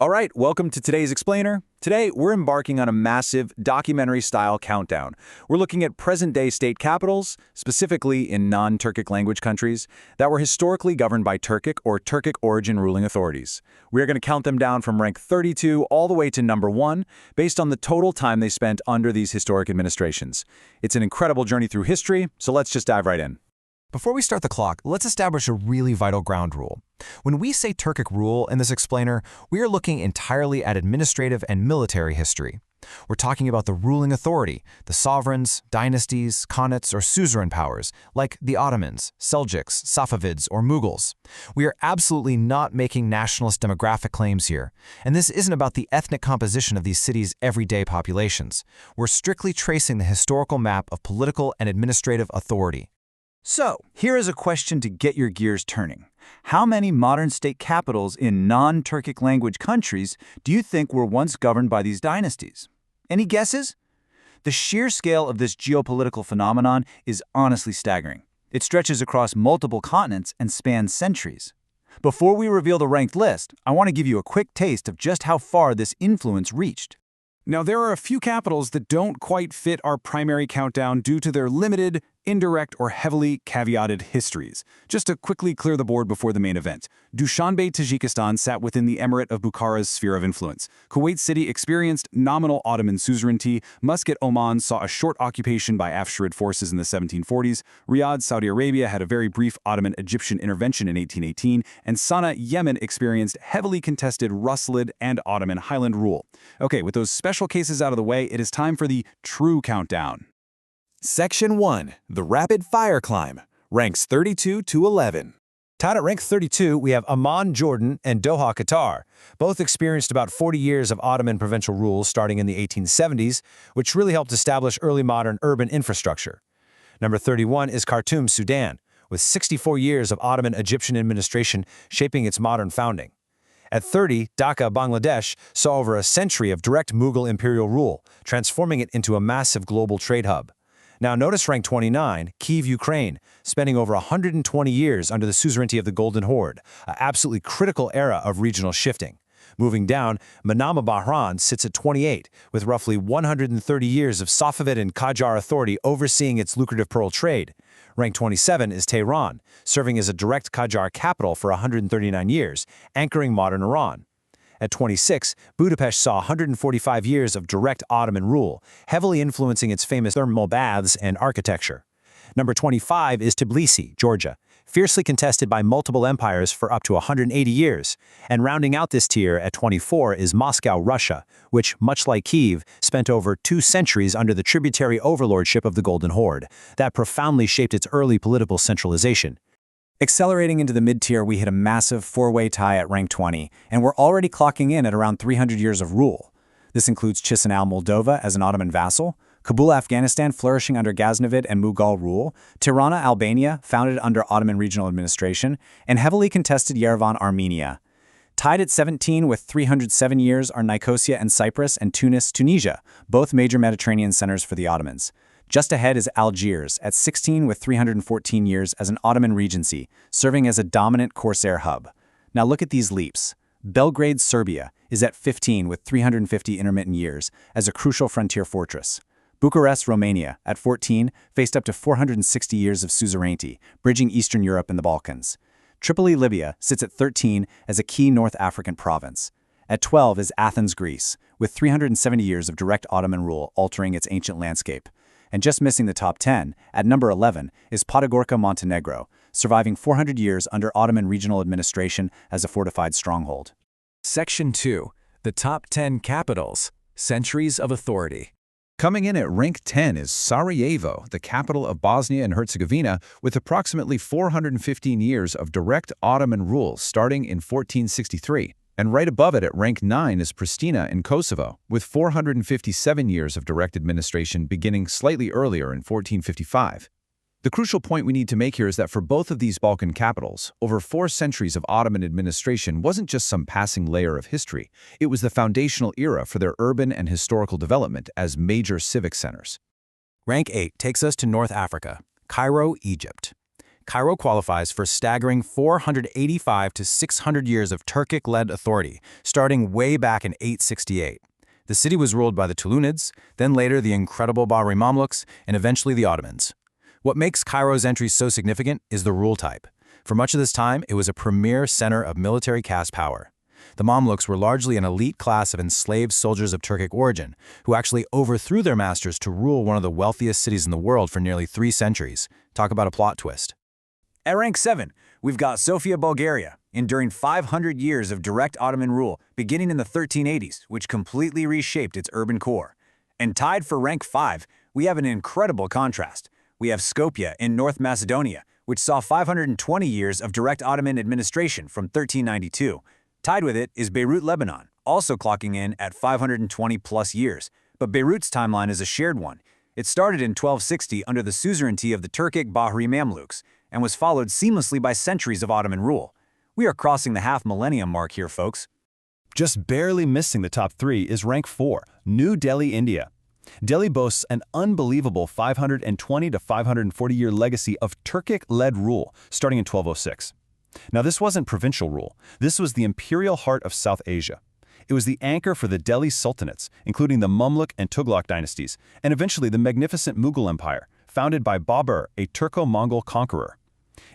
All right, welcome to today's Explainer. Today, we're embarking on a massive documentary-style countdown. We're looking at present-day state capitals, specifically in non-Turkic language countries, that were historically governed by Turkic or Turkic origin ruling authorities. We're going to count them down from rank 32 all the way to number 1, based on the total time they spent under these historic administrations. It's an incredible journey through history, so let's just dive right in. Before we start the clock, let's establish a really vital ground rule. When we say Turkic rule in this explainer, we are looking entirely at administrative and military history. We're talking about the ruling authority, the sovereigns, dynasties, khanates, or suzerain powers, like the Ottomans, Seljuks, Safavids, or Mughals. We are absolutely not making nationalist demographic claims here, and this isn't about the ethnic composition of these cities' everyday populations. We're strictly tracing the historical map of political and administrative authority. So, here is a question to get your gears turning. How many modern state capitals in non-Turkic language countries do you think were once governed by these dynasties? Any guesses? The sheer scale of this geopolitical phenomenon is honestly staggering. It stretches across multiple continents and spans centuries. Before we reveal the ranked list, I want to give you a quick taste of just how far this influence reached. Now, there are a few capitals that don't quite fit our primary countdown due to their limited, indirect, or heavily caveated histories. Just to quickly clear the board before the main event, Dushanbe, Tajikistan sat within the Emirate of Bukhara's sphere of influence. Kuwait City experienced nominal Ottoman suzerainty. Muscat, Oman saw a short occupation by Afsharid forces in the 1740s. Riyadh, Saudi Arabia had a very brief Ottoman-Egyptian intervention in 1818. And Sana'a, Yemen experienced heavily contested Russelid and Ottoman Highland rule. Okay, with those special cases out of the way, it is time for the true countdown. Section 1. The Rapid Fire Climb. Ranks 32 to 11. Tied at rank 32, we have Amman, Jordan, and Doha, Qatar. Both experienced about 40 years of Ottoman provincial rule starting in the 1870s, which really helped establish early modern urban infrastructure. Number 31 is Khartoum, Sudan, with 64 years of Ottoman Egyptian administration shaping its modern founding. At 30, Dhaka, Bangladesh, saw over a century of direct Mughal imperial rule, transforming it into a massive global trade hub. Now notice rank 29, Kyiv, Ukraine, spending over 120 years under the suzerainty of the Golden Horde, an absolutely critical era of regional shifting. Moving down, Manama, Bahrain sits at 28, with roughly 130 years of Safavid and Qajar authority overseeing its lucrative pearl trade. Rank 27 is Tehran, serving as a direct Qajar capital for 139 years, anchoring modern Iran. At 26, Budapest saw 145 years of direct Ottoman rule, heavily influencing its famous thermal baths and architecture. Number 25 is Tbilisi, Georgia, fiercely contested by multiple empires for up to 180 years. And rounding out this tier at 24 is Moscow, Russia, which, much like Kyiv, spent over 2 centuries under the tributary overlordship of the Golden Horde. That profoundly shaped its early political centralization. Accelerating into the mid-tier, we hit a massive 4-way tie at rank 20, and we're already clocking in at around 300 years of rule. This includes Chisinau, Moldova as an Ottoman vassal, Kabul, Afghanistan flourishing under Ghaznavid and Mughal rule, Tirana, Albania, founded under Ottoman regional administration, and heavily contested Yerevan, Armenia. Tied at 17 with 307 years are Nicosia and Cyprus and Tunis, Tunisia, both major Mediterranean centers for the Ottomans. Just ahead is Algiers, at 16 with 314 years as an Ottoman regency, serving as a dominant Corsair hub. Now look at these leaps. Belgrade, Serbia, is at 15 with 350 intermittent years as a crucial frontier fortress. Bucharest, Romania, at 14, faced up to 460 years of suzerainty, bridging Eastern Europe and the Balkans. Tripoli, Libya, sits at 13 as a key North African province. At 12 is Athens, Greece, with 370 years of direct Ottoman rule altering its ancient landscape. And just missing the top 10, at number 11, is Podgorica, Montenegro, surviving 400 years under Ottoman regional administration as a fortified stronghold. Section 2. The Top 10 Capitals. Centuries of Authority. Coming in at rank 10 is Sarajevo, the capital of Bosnia and Herzegovina, with approximately 415 years of direct Ottoman rule starting in 1463. And right above it at rank 9 is Pristina in Kosovo, with 457 years of direct administration beginning slightly earlier in 1455. The crucial point we need to make here is that for both of these Balkan capitals, over 4 centuries of Ottoman administration wasn't just some passing layer of history, it was the foundational era for their urban and historical development as major civic centers. Rank 8 takes us to North Africa, Cairo, Egypt. Cairo qualifies for a staggering 485 to 600 years of Turkic-led authority, starting way back in 868. The city was ruled by the Tulunids, then later the incredible Bahri Mamluks, and eventually the Ottomans. What makes Cairo's entry so significant is the rule type. For much of this time, it was a premier center of military caste power. The Mamluks were largely an elite class of enslaved soldiers of Turkic origin, who actually overthrew their masters to rule one of the wealthiest cities in the world for nearly 3 centuries. Talk about a plot twist. At rank 7, we've got Sofia, Bulgaria, enduring 500 years of direct Ottoman rule, beginning in the 1380s, which completely reshaped its urban core. And tied for rank 5, we have an incredible contrast. We have Skopje in North Macedonia, which saw 520 years of direct Ottoman administration from 1392. Tied with it is Beirut, Lebanon, also clocking in at 520-plus years. But Beirut's timeline is a shared one. It started in 1260 under the suzerainty of the Turkic Bahri Mamluks, and was followed seamlessly by centuries of Ottoman rule. We are crossing the half-millennium mark here, folks. Just barely missing the top 3 is rank 4, New Delhi, India. Delhi boasts an unbelievable 520 to 540-year legacy of Turkic-led rule, starting in 1206. Now, this wasn't provincial rule. This was the imperial heart of South Asia. It was the anchor for the Delhi sultanates, including the Mamluk and Tughlaq dynasties, and eventually the magnificent Mughal Empire, founded by Babur, a Turco-Mongol conqueror.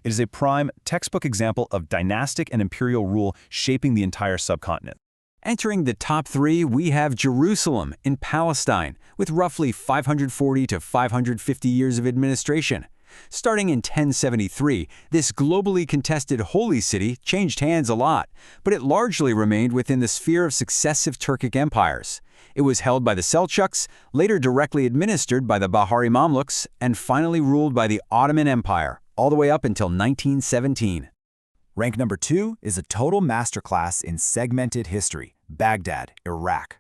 It is a prime, textbook example of dynastic and imperial rule shaping the entire subcontinent. Entering the top 3, we have Jerusalem in Palestine, with roughly 540 to 550 years of administration. Starting in 1073, this globally contested holy city changed hands a lot, but it largely remained within the sphere of successive Turkic empires. It was held by the Seljuks, later directly administered by the Bahari Mamluks, and finally ruled by the Ottoman Empire, all the way up until 1917. Rank number 2 is a total masterclass in segmented history, Baghdad, Iraq.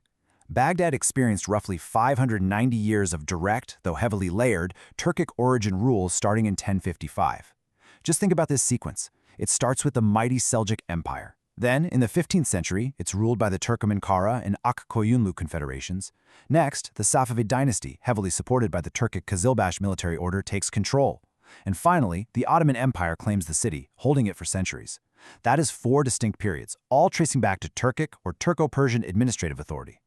Baghdad experienced roughly 590 years of direct, though heavily layered, Turkic origin rule starting in 1055. Just think about this sequence. It starts with the mighty Seljuk Empire. Then, in the 15th century, it's ruled by the Turkoman-Kara and Ak-Koyunlu confederations. Next, the Safavid dynasty, heavily supported by the Turkic Kazilbash military order, takes control. And finally, the Ottoman Empire claims the city, holding it for centuries. That is 4 distinct periods, all tracing back to Turkic or Turco-Persian administrative authority.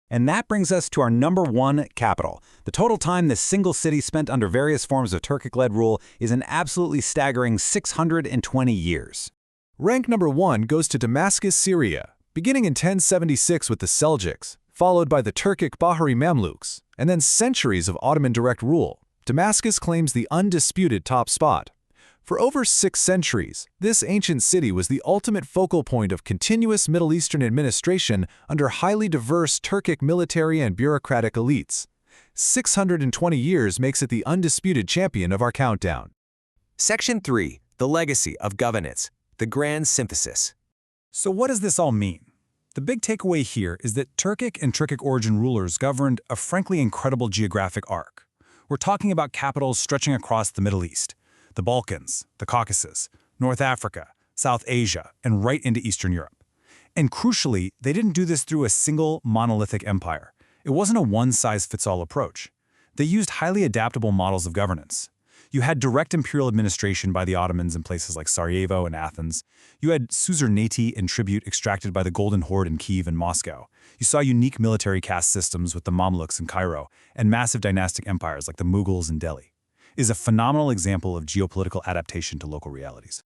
And that brings us to our number 1 capital. The total time this single city spent under various forms of Turkic-led rule is an absolutely staggering 620 years. Rank number 1 goes to Damascus, Syria, beginning in 1076 with the Seljuks, followed by the Turkic Bahari Mamluks, and then centuries of Ottoman direct rule. Damascus claims the undisputed top spot. For over 6 centuries, this ancient city was the ultimate focal point of continuous Middle Eastern administration under highly diverse Turkic military and bureaucratic elites. 620 years makes it the undisputed champion of our countdown. Section 3. The Legacy of Governance. The Grand Synthesis. So what does this all mean? The big takeaway here is that Turkic and Turkic origin rulers governed a frankly incredible geographic arc. We're talking about capitals stretching across the Middle East, the Balkans, the Caucasus, North Africa, South Asia, and right into Eastern Europe. And crucially, they didn't do this through a single monolithic empire. It wasn't a one-size-fits-all approach. They used highly adaptable models of governance. You had direct imperial administration by the Ottomans in places like Sarajevo and Athens. You had suzerainty and tribute extracted by the Golden Horde in Kyiv and Moscow. You saw unique military caste systems with the Mamluks in Cairo, and massive dynastic empires like the Mughals in Delhi. It is a phenomenal example of geopolitical adaptation to local realities.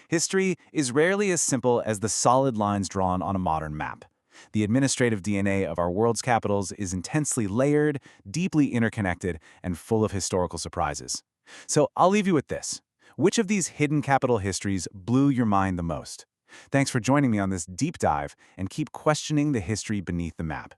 History is rarely as simple as the solid lines drawn on a modern map. The administrative DNA of our world's capitals is intensely layered, deeply interconnected, and full of historical surprises. So I'll leave you with this. Which of these hidden capital histories blew your mind the most? Thanks for joining me on this deep dive, and keep questioning the history beneath the map.